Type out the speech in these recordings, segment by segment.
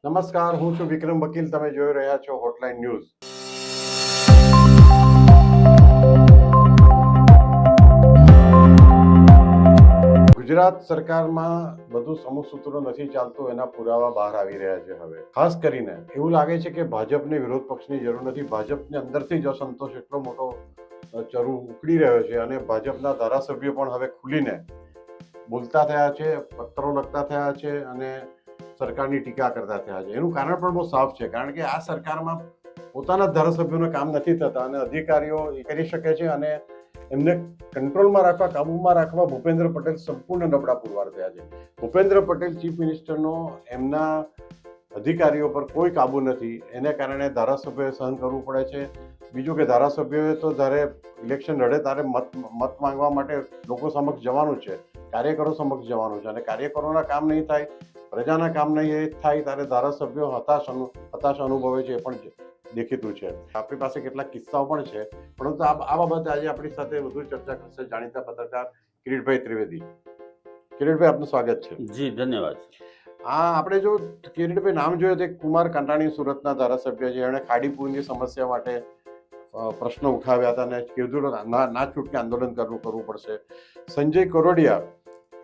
નમસ્કાર, હું છું વિક્રમ વકીલ. તમે જોઈ રહ્યા છો હોટલાઇન ન્યૂઝ. ગુજરાત સરકારમાં બધું સમસૂત્રો નથી ચાલતું, એના પુરાવા બહાર આવી રહ્યા છે. હવે ખાસ કરીને એવું લાગે છે કે ભાજપને વિરોધ પક્ષની જરૂર નથી. ભાજપની અંદરથી જ અસંતોષ એટલો મોટો ચરુ ઉકળી રહ્યો છે અને ભાજપના ધારાસભ્યો પણ હવે ખુલીને બોલતા થયા છે, પત્રો લખતા થયા છે અને સરકારની ટીકા કરતા થયા છે. એનું કારણ પણ બહુ સાફ છે, કારણ કે આ સરકારમાં પોતાના ધારાસભ્યોના કામ નથી થતા અને અધિકારીઓ એ કરી શકે છે અને એમને કંટ્રોલમાં રાખવા, કાબુમાં રાખવા ભૂપેન્દ્ર પટેલ સંપૂર્ણ નબળા પુરવાર થયા છે. ભૂપેન્દ્ર પટેલ ચીફ મિનિસ્ટરનો એમના અધિકારીઓ પર કોઈ કાબુ નથી. એને કારણે ધારાસભ્યોએ સહન કરવું પડે છે. બીજું કે ધારાસભ્યોએ તો જ્યારે ઇલેક્શન લડે ત્યારે મત માંગવા માટે લોકો સમક્ષ જવાનું છે, કાર્યકરો સમક્ષ જવાનું છે અને કાર્યકરોના કામ નહીં થાય, પ્રજાના કામ નહીં થાય ત્યારે ધારાસભ્યો હતાશ અનુભવે છે. એ પણ દેખીતું છે. આપણી પાસે કેટલાક કિસ્સાઓ પણ છે, પરંતુ આ બાબતે આજે આપણી સાથે વધુ ચર્ચા કરશે જાણીતા પત્રકાર કિરીટભાઈ ત્રિવેદી. કિરીટભાઈ, આપનું સ્વાગત છે. જી, ધન્યવાદ. આપણે જો કિરીટભાઈ નામ જોઈએ તો કુમાર કાંટાણી સુરતના ધારાસભ્ય છે. એણે ખાડીપુરની સમસ્યા માટે પ્રશ્ન ઉઠાવ્યા હતા અને કીધું ના છૂટકે આંદોલન કરવું પડશે. સંજય કરોડિયા,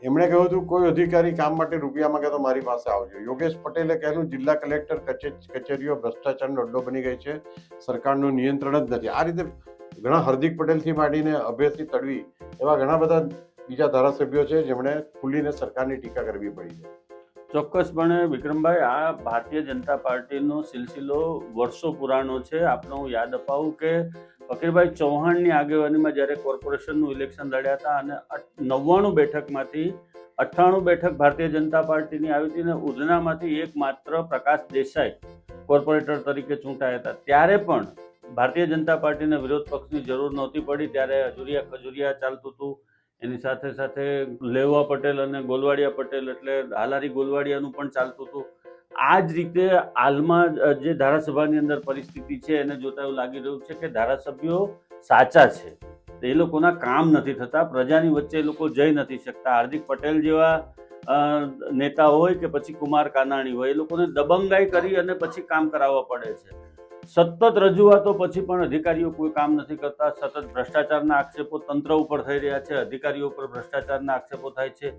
એમણે કહ્યું હતું કોઈ અધિકારી કામ માટે રૂપિયા માંગે તો મારી પાસે આવજો. યોગેશ પટેલે કહ્યું જિલ્લા કલેક્ટર કચેરીઓ ભ્રષ્ટાચારનો અડ્ડો બની ગઈ છે, સરકારનું નિયંત્રણ જ નથી. આ રીતે ઘણા હાર્દિક પટેલથી માંડીને અભયસિંહ તડવી એવા ઘણા બધા બીજા ધારાસભ્યો છે જેમણે ખુલીને સરકારની ટીકા કરવી પડી છે. ચોક્કસપણે વિક્રમભાઈ, આ ભારતીય જનતા પાર્ટીનો સિલસિલો વર્ષો પુરાણો છે. આપને હું યાદ અપાવું કે ફકીરભાઈ ચૌહાણની આગેવાનીમાં જ્યારે કોર્પોરેશનનું ઇલેક્શન લડ્યા હતા અને 99 બેઠકમાંથી 98 બેઠક ભારતીય જનતા પાર્ટીની આવી હતી અને ઉધનામાંથી એકમાત્ર પ્રકાશ દેસાઈ કોર્પોરેટર તરીકે ચૂંટાયા હતા. ત્યારે પણ ભારતીય જનતા પાર્ટીને વિરોધ પક્ષની જરૂર નહોતી પડી. ત્યારે હજુરિયા ખજુરિયા ચાલતું હતું, એની સાથે સાથે લેવા પટેલ અને ગોલવાડિયા પટેલ એટલે હાલારી ગોલવાડિયાનું પણ ચાલતું હતું. આ જ રીતે હાલમાં જે ધારાસભાની અંદર પરિસ્થિતિ છે એને જોતા એવું લાગી રહ્યું છે કે ધારાસભ્યો સાચા છે, એ લોકોના કામ નથી થતા, પ્રજાની વચ્ચે એ લોકો જઈ નથી શકતા. હાર્દિક પટેલ જેવા નેતા હોય કે પછી કુમાર કાનાણી હોય, એ લોકોને દબંગાઈ કરી અને પછી કામ કરાવવા પડે છે. સતત રજૂઆતો પછી પણ અધિકારીઓ કોઈ કામ નથી કરતા. સતત ભ્રષ્ટાચારના આક્ષેપો તંત્ર ઉપર થઈ રહ્યા છે, અધિકારીઓ ઉપર ભ્રષ્ટાચારના આક્ષેપો થાય છે,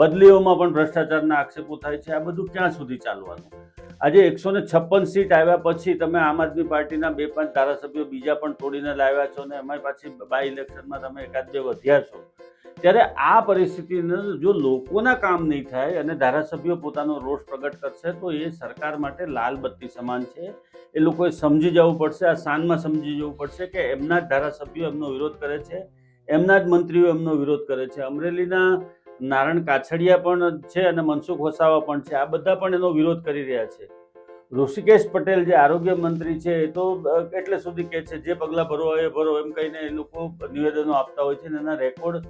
બદલીઓમાં પણ ભ્રષ્ટાચારના આક્ષેપો થાય છે. આ બધું ક્યાં સુધી ચાલવાનું? આજે 156 સીટ આવ્યા પછી તમે આમ આદમી પાર્ટીના 2-5 ધારાસભ્યો બીજા પણ તોડીને લાવ્યા છો અને એમાં પાછી બાય ઇલેક્શનમાં તમે 1-2 વધ્યા છો. ત્યારે આ પરિસ્થિતિને જો લોકોના કામ નહીં થાય અને ધારાસભ્યો પોતાનો રોષ પ્રગટ કરશે તો એ સરકાર માટે લાલ બત્તી સમાન છે. એ લોકોએ સમજી જવું પડશે, આ સાનમાં સમજી જવું પડશે કે એમના જ ધારાસભ્યો એમનો વિરોધ કરે છે, એમના જ મંત્રીઓ એમનો વિરોધ કરે છે. અમરેલીના નારણ કાછડિયા પણ છે અને મનસુખ વસાવા પણ છે. આ બધા પણ એનો વિરોધ કરી રહ્યા છે. ઋષિકેશ પટેલ જે આરોગ્ય મંત્રી છે એ તો એટલે સુધી કહે છે જે પગલાં ભરવા હોય એ ભરો એમ કહીને એ લોકો નિવેદનો આપતા હોય છે અને એના રેકોર્ડ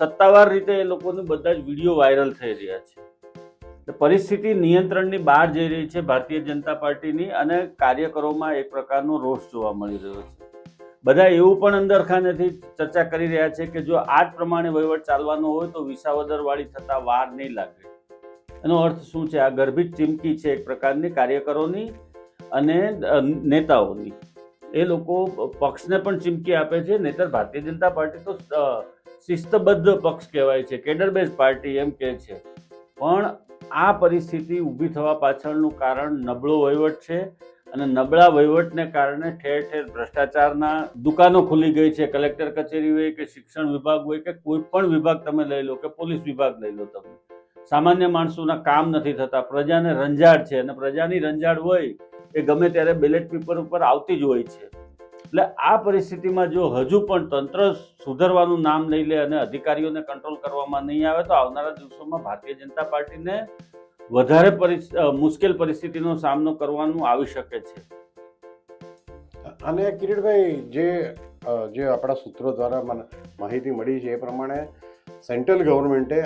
સત્તાવાર રીતે એ લોકોને બધા જ વિડીયો વાયરલ થઈ રહ્યા છે. પરિસ્થિતિ નિયંત્રણની બહાર જઈ રહી છે ભારતીય જનતા પાર્ટીની અને કાર્યકરોમાં એક પ્રકારનો રોષ જોવા મળી રહ્યો છે. બધા એવું પણ અંદરખાનેથી ચર્ચા કરી રહ્યા છે કે જો આ જ પ્રમાણે વહીવટ ચાલવાનો હોય તો વિસાવદરવાળી થતા વાર નહીં લાગે. એનો અર્થ શું છે? આ ગર્ભિત ચીમકી છે એક પ્રકારની કાર્યકરોની અને નેતાઓની. એ લોકો પક્ષને પણ ચીમકી આપે છે. નહીંતર ભારતીય જનતા પાર્ટી તો શિસ્તબદ્ધ પક્ષ કહેવાય છે, કેડર બેઝ પાર્ટી એમ કહે છે. પણ આ પરિસ્થિતિ ઊભી થવા પાછળનું કારણ નબળો વહીવટ છે અને નબળા વહીવટને કારણે ઠેર ઠેર ભ્રષ્ટાચારના દુકાનો ખુલી ગઈ છે. કલેક્ટર કચેરી હોય કે શિક્ષણ વિભાગ હોય કે કોઈ પણ વિભાગ તમે લઈ લો કે પોલીસ વિભાગ લઈ લો, તમે સામાન્ય માણસોના કામ નથી થતા. પ્રજાને રંજાડ છે અને પ્રજાની રંજાડ હોય એ ગમે ત્યારે બેલેટ પેપર ઉપર આવતી જ હોય છે. એટલે આ પરિસ્થિતિમાં જો હજુ પણ તંત્ર સુધરવાનું નામ લઈ લે અને અધિકારીઓને કંટ્રોલ કરવામાં નહીં આવે તો આવનારા દિવસોમાં ભારતીય જનતા પાર્ટીને વધારે મુશ્કેલ પરિસ્થિતિનો સામનો કરવાનું આવી શકે છે. અને કિરીટભાઈ, જે આપણા સૂત્રો દ્વારા મને માહિતી મળી છે એ પ્રમાણે સેન્ટ્રલ ગવર્મેન્ટે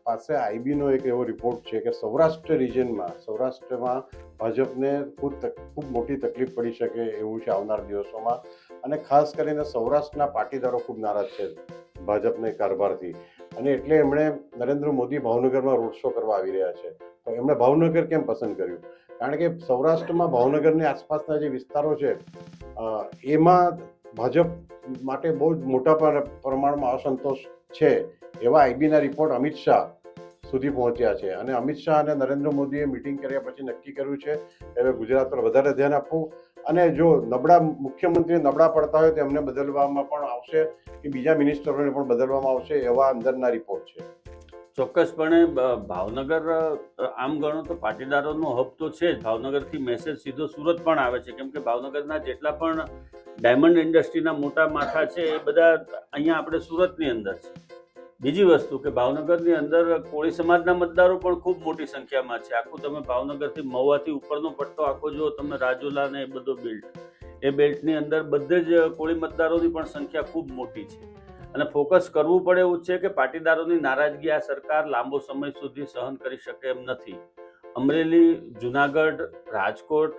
પાસે આઈબીનો એક એવો રિપોર્ટ છે કે સૌરાષ્ટ્રમાં ભાજપને ખૂબ મોટી તકલીફ પડી શકે એવું છે આવનાર દિવસોમાં. અને ખાસ કરીને સૌરાષ્ટ્રના પાટીદારો ખૂબ નારાજ છે ભાજપને કારભારથી અને એટલે એમણે નરેન્દ્ર મોદી ભાવનગરમાં રોડ શો કરવા આવી રહ્યા છે. તો એમણે ભાવનગર કેમ પસંદ કર્યું? કારણ કે સૌરાષ્ટ્રમાં ભાવનગરની આસપાસના જે વિસ્તારો છે એમાં ભાજપ માટે બહુ જ મોટા પ્રમાણમાં અસંતોષ છે. એવા આઈબીના રિપોર્ટ અમિત શાહ સુધી પહોંચ્યા છે અને અમિત શાહ અને નરેન્દ્ર મોદીએ મિટિંગ કર્યા પછી નક્કી કર્યું છે હવે ગુજરાત પર વધારે ધ્યાન આપવું અને જો મુખ્યમંત્રી નબળા પડતા હોય તો એમને બદલવામાં પણ આવશે કે બીજા મિનિસ્ટરોને પણ બદલવામાં આવશે, એવા અંદરના રિપોર્ટ છે. ચોક્કસપણે ભાવનગર આમ ગણો તો પાટીદારોનો હબ તો છે જ. ભાવનગરથી મેસેજ સીધો સુરત પણ આવે છે, કેમ કે ભાવનગરના જેટલા પણ ડાયમંડ ઇન્ડસ્ટ્રીના મોટા માથા છે એ બધા અહીંયા આપણે સુરતની અંદર છે. બીજી વસ્તુ કે ભાવનગરની અંદર કોળી સમાજના મતદારો પણ ખૂબ મોટી સંખ્યામાં છે. આખું તમે ભાવનગરથી મહુવાથી ઉપરનો પટ્ટો આખો જુઓ તમે, રાજુલા ને એ બધો બેલ્ટ, એ બેલ્ટની અંદર બધે જ કોળી મતદારોની પણ સંખ્યા ખૂબ મોટી છે અને ફોકસ કરવું પડે એવું છે કે પાટીદારોની નારાજગી આ સરકાર લાંબો સમય સુધી સહન કરી શકે એમ નથી. અમરેલી, જુનાગઢ, રાજકોટ,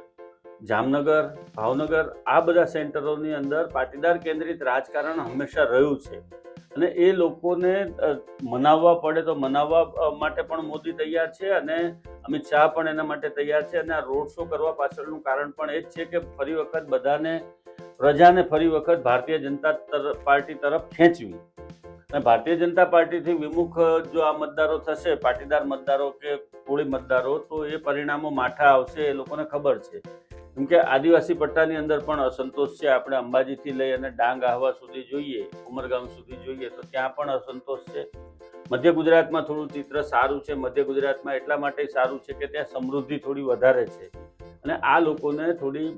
જામનગર, ભાવનગર આ બધા સેન્ટરોની અંદર પાટીદાર કેન્દ્રિત રાજકારણ હંમેશા રહ્યું છે અને એ લોકોને મનાવવા પડે તો મનાવવા માટે પણ મોદી તૈયાર છે અને અમિત શાહ પણ એના માટે તૈયાર છે. અને આ રોડ શો કરવા પાછળનું કારણ પણ એ જ છે કે ફરી વખત પ્રજાને ફરી વખત ભારતીય જનતા પાર્ટી તરફ ખેંચવી. અને ભારતીય જનતા પાર્ટીથી વિમુખ જો આ મતદારો થશે, પાટીદાર મતદારો કે કોળી મતદારો, તો એ પરિણામો માઠા આવશે, એ લોકોને ખબર છે. કેમ કે આદિવાસી પટ્ટાની અંદર પણ અસંતોષ છે. આપણે અંબાજીથી લઈ અને ડાંગ આહવા સુધી જોઈએ, ઉમરગામ સુધી જોઈએ તો ત્યાં પણ અસંતોષ છે. મધ્ય ગુજરાતમાં થોડું ચિત્ર સારું છે. મધ્ય ગુજરાતમાં એટલા માટે સારું છે કે ત્યાં સમૃદ્ધિ થોડી વધારે છે અને આ લોકોને થોડી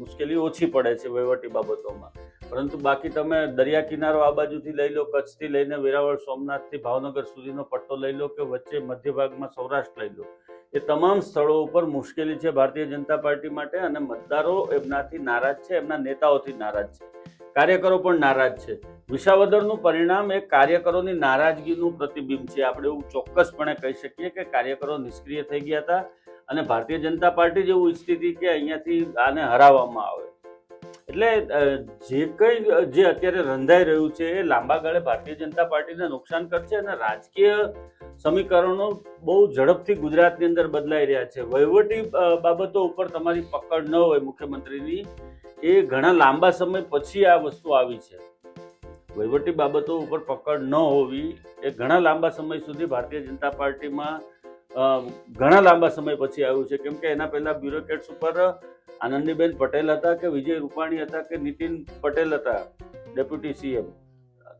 મુશ્કેલી ઓછી પડે છે વહીવટી બાબતોમાં. પરંતુ બાકી તમે દરિયા કિનારો આ બાજુથી લઈ લો, કચ્છથી લઈને વેરાવળ, સોમનાથથી ભાવનગર સુધીનો પટ્ટો લઈ લો કે વચ્ચે મધ્ય ભાગમાં સૌરાષ્ટ્ર લઈ લો, એ તમામ સ્થળો ઉપર મુશ્કેલી છે ભારતીય જનતા પાર્ટી માટે અને મતદારો એમનાથી નારાજ છે, એમના નેતાઓથી નારાજ છે, કાર્યકરો પણ નારાજ છે. વિસાવદરનું પરિણામ એ કાર્યકરોની નારાજગીનું પ્રતિબિંબ છે. આપણે એવું ચોક્કસપણે કહી શકીએ કે કાર્યકરો નિષ્ક્રિય થઈ ગયા હતા અને ભારતીય જનતા પાર્ટી જેવું ઈચ્છતી હતી કે અહીંયાથી આને હરાવવામાં આવે. એટલે જે અત્યારે રંધાઈ રહ્યું છે એ લાંબા ગાળે ભારતીય જનતા પાર્ટીને નુકસાન કરશે અને રાજકીય સમીકરણો બહુ ઝડપથી ગુજરાતની અંદર બદલાઈ રહ્યા છે. વહીવટી બાબતો ઉપર તમારી પકડ ન હોય મુખ્યમંત્રીની, એ ઘણા લાંબા સમય પછી આ વસ્તુ આવી છે. વહીવટી બાબતો ઉપર પકડ ન હોવી એ ઘણા લાંબા સમય સુધી ભારતીય જનતા પાર્ટીમાં ઘણા લાંબા સમય પછી આવ્યું છે. કેમ કે એના પહેલા બ્યુરોક્રેટ્સ ઉપર આનંદીબેન પટેલ હતા કે વિજય રૂપાણી હતા કે નીતિન પટેલ હતા ડેપ્યુટી સીએમ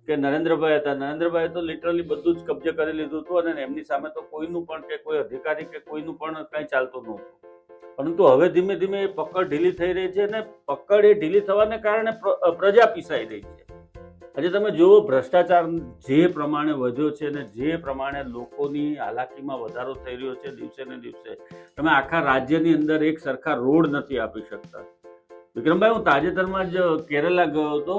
કે નરેન્દ્રભાઈ હતા. નરેન્દ્રભાઈ તો લિટરલી બધું જ કબજે કરી લીધું હતું અને એમની સામે તો કોઈનું પણ કે કોઈ અધિકારી કે કોઈનું પણ કંઈ ચાલતું નહોતું. પરંતુ હવે ધીમે ધીમે એ પકડ ઢીલી થઈ રહી છે અને પકડ એ ઢીલી થવાને કારણે પ્રજા પીસાઈ રહી છે. આજે તમે જુઓ ભ્રષ્ટાચાર જે પ્રમાણે વધ્યો છે અને જે પ્રમાણે લોકોની હાલાકીમાં વધારો થઈ રહ્યો છે દિવસે ને દિવસે, તમે આખા રાજ્યની અંદર એક સરખા રોડ નથી આપી શકતા. વિક્રમભાઈ, હું તાજેતરમાં જ કેરલા ગયો હતો,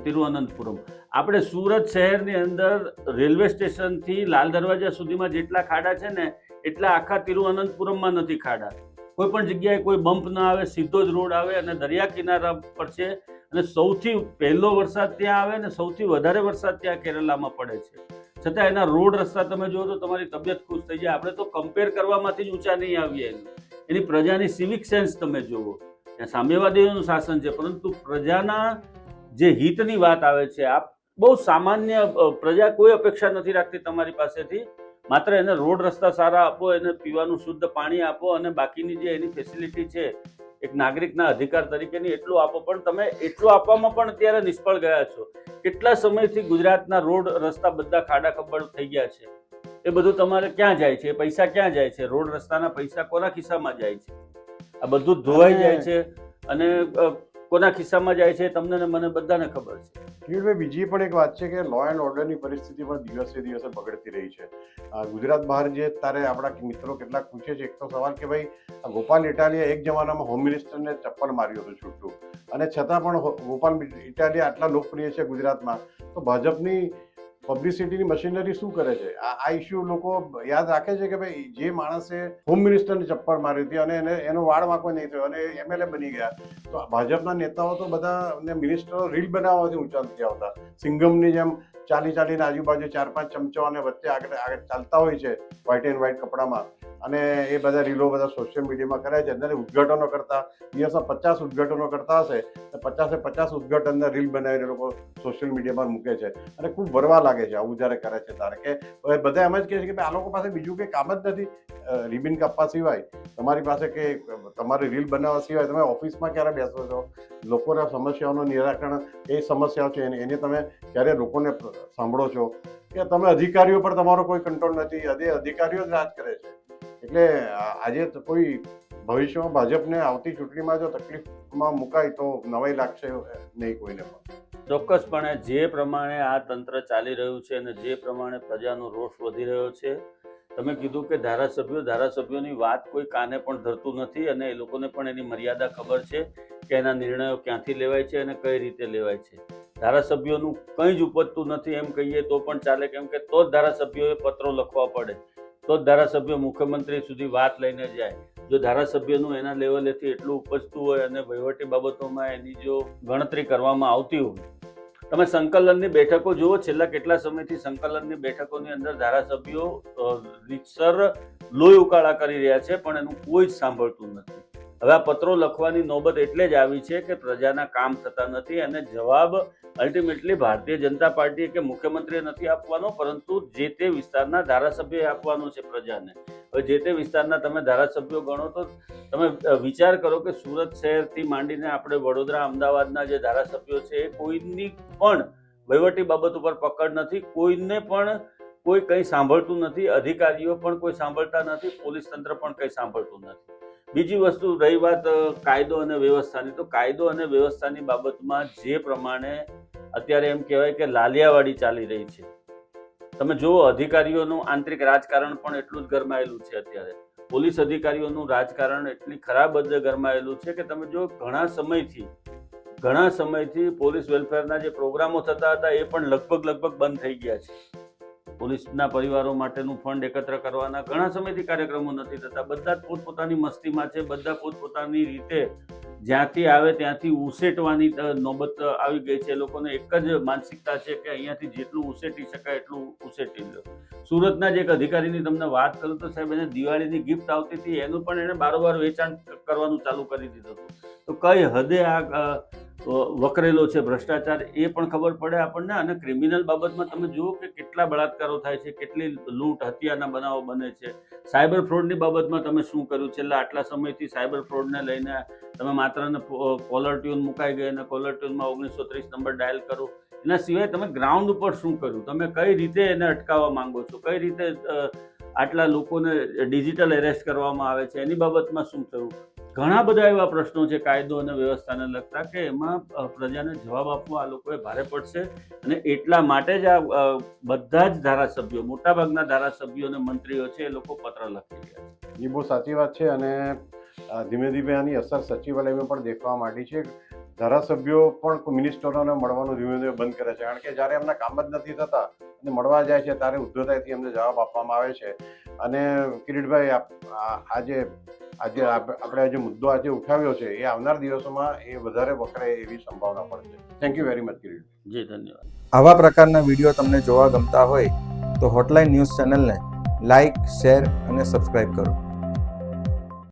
તિરુવનંતપુરમ. આપણે સુરત શહેરની અંદર રેલવે સ્ટેશનથી લાલ દરવાજા સુધીમાં જેટલા ખાડા છે ને એટલા આખા તિરુવનંતપુરમમાં નથી ખાડા. કોઈ પણ જગ્યાએ કોઈ બમ્પ ના આવે, સીધો જ રોડ આવે અને દરિયા કિનારા પર છે અને સૌથી પહેલો વરસાદ ત્યાં આવે ને સૌથી વધારે વરસાદ ત્યાં કેરલામાં પડે છે. છતાં એના રોડ રસ્તા તમે જુઓ તો તમારી તબિયત ખુશ થઈ જાય. આપણે તો કમ્પેર કરવામાંથી જ ઊંચા નહીં આવીએ. એની પ્રજાની સિવિક સેન્સ તમે જુઓ. ત્યાં સામ્યવાદીઓનું શાસન છે પરંતુ પ્રજાના જે હિતની વાત આવે છે, આ બહુ સામાન્ય પ્રજા કોઈ અપેક્ષા નથી રાખતી તમારી પાસેથી. માત્ર એને રોડ રસ્તા સારા આપો, એને પીવાનું શુદ્ધ પાણી આપો અને બાકીની જે એની ફેસિલિટી છે એક નાગરિકના અધિકાર તરીકેની એટલું આપો. પણ તમે એટલું આપવામાં પણ અત્યારે નિષ્ફળ ગયા છો. કેટલા સમયથી ગુજરાતના રોડ રસ્તા બધા ખાડા ખબ્બડ થઈ ગયા છે. એ બધું તમારે ક્યાં જાય છે? પૈસા ક્યાં જાય છે? રોડ રસ્તાના પૈસા કોના ખિસ્સામાં જાય છે? આ બધું ધોવાઈ જાય છે અને કોના ખિસ્સામાં જાય છે તમને ને મને બધાને ખબર છે. કિરીટભાઈ, બીજી પણ એક વાત છે કે લો એન્ડ ઓર્ડરની પરિસ્થિતિ પણ દિવસે દિવસે બગડતી રહી છે. ગુજરાત બહાર જે તારે આપણા મિત્રો કેટલાક પૂછે છે, એક તો સવાલ કે ભાઈ ગોપાલ ઇટાલિયા એક જમાનામાં હોમ મિનિસ્ટરને ચપ્પલ માર્યું હતું છૂટું, અને છતાં પણ ગોપાલ ઇટાલિયા આટલા લોકપ્રિય છે ગુજરાતમાં, તો ભાજપની પબ્લિસિટીની મશીનરી શું કરે છે? આ ઇસ્યુ લોકો યાદ રાખે છે કે ભાઈ જે માણસે હોમ મિનિસ્ટરને ચપ્પલ મારી હતી અને એનો વાળ વાંકો નહીં થયો અને એમએલએ બની ગયા, તો ભાજપના નેતાઓ તો બધા મિનિસ્ટરો રીલ બનાવવાથી ઊંચા નથી આવતા. સિંઘમની જેમ ચાલીને આજુબાજુ 4-5 ચમચો અને વચ્ચે આગળ ચાલતા હોય છે વ્હાઇટ એન્ડ વ્હાઇટ કપડામાં, અને એ બધા રીલો બધા સોશિયલ મીડિયામાં કરે છે. અંદર ઉદ્ઘાટનો કરતા દિવસમાં 50 ઉદ્ઘાટનો કરતા હશે તો 50 ઉદ્ઘાટનના રીલ બનાવીને લોકો સોશિયલ મીડિયામાં મૂકે છે, અને ખૂબ વરવા લાગે છે આવું જ્યારે કરે છે ત્યારે. કે બધા એમ જ કહે છે કે આ લોકો પાસે બીજું કંઈ કામ જ નથી રિબિન કાપવા સિવાય, તમારી પાસે કે તમારી રીલ બનાવવા સિવાય તમે ઓફિસમાં ક્યારે બેસો છો, લોકોના સમસ્યાઓનું નિરાકરણ, એ સમસ્યાઓ છે એને તમે ક્યારે લોકોને સાંભળો છો, કે તમે અધિકારીઓ પર તમારો કોઈ કંટ્રોલ નથી, અધિકારીઓ જ રાજ કરે છે. એટલે આજે કોઈ ભવિષ્યમાં ભાજપને આવતી ચૂંટણીમાં જો તકલીફમાં મુકાય તો નવાઈ લાગશે નહીં કોઈને પણ. ચોક્કસપણે જે પ્રમાણે આ તંત્ર ચાલી રહ્યું છે અને જે પ્રમાણે પ્રજાનો રોષ વધી રહ્યો છે, તમે કીધું કે ધારાસભ્યોની વાત કોઈ કાને પણ ધરતું નથી, અને એ લોકોને પણ એની મર્યાદા ખબર છે કે એના નિર્ણયો ક્યાંથી લેવાય છે અને કઈ રીતે લેવાય છે. ધારાસભ્યોનું કંઈ જ ઉપજતું નથી એમ કહીએ તો પણ ચાલે, કેમ કે તો જ ધારાસભ્યોએ પત્રો લખવા પડે, તો જ ધારાસભ્યો મુખ્યમંત્રી સુધી વાત લઈને જાય. જો ધારાસભ્યનું એના લેવલેથી એટલું ઉપજતું હોય અને વહીવટી બાબતોમાં એની જો ગણતરી કરવામાં આવતી હોય, તમે સંકલનની બેઠકો જુઓ, છેલ્લા કેટલા સમયથી સંકલનની બેઠકોની અંદર ધારાસભ્યો રીતસર લોહી ઉકાળા કરી રહ્યા છે, પણ એનું કોઈ જ સાંભળતું નથી. હવે આ પત્રો લખવાની નોબત એટલે જ આવી છે કે પ્રજાના કામ થતા નથી, અને જવાબ અલ્ટિમેટલી ભારતીય જનતા પાર્ટી કે મુખ્યમંત્રીએ નથી આપવાનો, પરંતુ જે તે વિસ્તારના ધારાસભ્યોએ આપવાનો છે પ્રજાને. હવે જે તે વિસ્તારના તમે ધારાસભ્યો ગણો તો તમે વિચાર કરો કે સુરત શહેરથી માંડીને આપણે વડોદરા, અમદાવાદના જે ધારાસભ્યો છે એ કોઈની પણ વહીવટી બાબત ઉપર પકડ નથી, કોઈને પણ કોઈ કંઈ સાંભળતું નથી, અધિકારીઓ પણ કોઈ સાંભળતા નથી, પોલીસ તંત્ર પણ કંઈ સાંભળતું નથી. બીજી વસ્તુ રહી વાત કાયદો અને વ્યવસ્થાની, તો કાયદો અને વ્યવસ્થાની બાબતમાં જે પ્રમાણે અત્યારે એમ કહેવાય કે લાલિયાવાડી ચાલી રહી છે, તમે જુઓ અધિકારીઓનું આંતરિક રાજકારણ પણ એટલું જ ગરમાયેલું છે. અત્યારે પોલીસ અધિકારીઓનું રાજકારણ એટલી ખરાબ રીતે ગરમાયેલું છે કે તમે જો ઘણા સમયથી પોલીસ વેલફેરના જે પ્રોગ્રામો થતા હતા એ પણ લગભગ બંધ થઈ ગયા છે. પોલીસના પરિવારો માટેનું ફંડ એકત્ર કરવાના ઘણા સમયથી કાર્યક્રમો નથી થતા. બધા જ પોતપોતાની મસ્તીમાં છે, બધા પોતપોતાની રીતે જ્યાંથી આવે ત્યાંથી ઉસેટવાની નોબત આવી ગઈ છે. લોકોને એક જ માનસિકતા છે કે અહીંયાથી જેટલું ઉસેટી શકાય એટલું ઉસેટી લો. સુરતના જ એક અધિકારીની તમને વાત કરું તો સાહેબ, એને દિવાળીની ગિફ્ટ આવતી હતી એનું પણ એને બારોબાર વેચાણ કરવાનું ચાલુ કરી દીધું હતું. તો કઈ હદે આ વકરેલો છે ભ્રષ્ટાચાર એ પણ ખબર પડે આપણને. અને ક્રિમિનલ બાબતમાં તમે જુઓ કે કેટલા બળાત્કારો થાય છે, કેટલી લૂંટ હત્યાના બનાવો બને છે. સાયબર ફ્રોડની બાબતમાં તમે શું કર્યું? છેલ્લા આટલા સમયથી સાયબર ફ્રોડને લઈને તમે માત્ર કોલર ટ્યુન મુકાઈ ગઈ અને કોલર ટ્યુનમાં 1930 નંબર ડાયલ કરો, એના સિવાય તમે ગ્રાઉન્ડ ઉપર શું કર્યું? તમે કઈ રીતે એને અટકાવવા માંગો છો? કઈ રીતે આટલા લોકોને ડિજિટલ એરેસ્ટ કરવામાં આવે છે એની બાબતમાં શું થયું? ઘણા બધા એવા પ્રશ્નો છે કાયદો અને વ્યવસ્થાને લગતા કે એમાં પ્રજાને જવાબ આપવા આ લોકોએ ભારે પડશે. અને એટલા માટે જ આ બધા જ ધારાસભ્યો, મોટાભાગના ધારાસભ્યો અને મંત્રીઓ છે એ લોકો પત્ર લખી રહ્યા છે. એ બહુ સાચી વાત છે, અને ધીમે આની અસર સચિવાલયમાં પણ દેખવા માંડી છે. ધારાસભ્યો પણ મિનિસ્ટરોને મળવાનું ધીમે બંધ કરે છે, કારણ કે જ્યારે એમના કામ જ નથી થતા અને મળવા જાય છે ત્યારે ઉદ્ધતાઈથી એમને જવાબ આપવામાં આવે છે. અને કિરીટભાઈ, આજે આપણે જે મુદ્દો આજે ઉઠાવ્યો છે એ આવનાર દિવસોમાં એ વધારે વકરે એવી સંભાવના પણ છે. Thank you very much Kirit. Ji ધન્યવાદ. આવા પ્રકારના વિડીયો તમને જોવા ગમતા હોય તો હોટલાઇન ન્યૂઝ ચેનલને લાઇક, શેર અને સબસ્ક્રાઇબ કરો.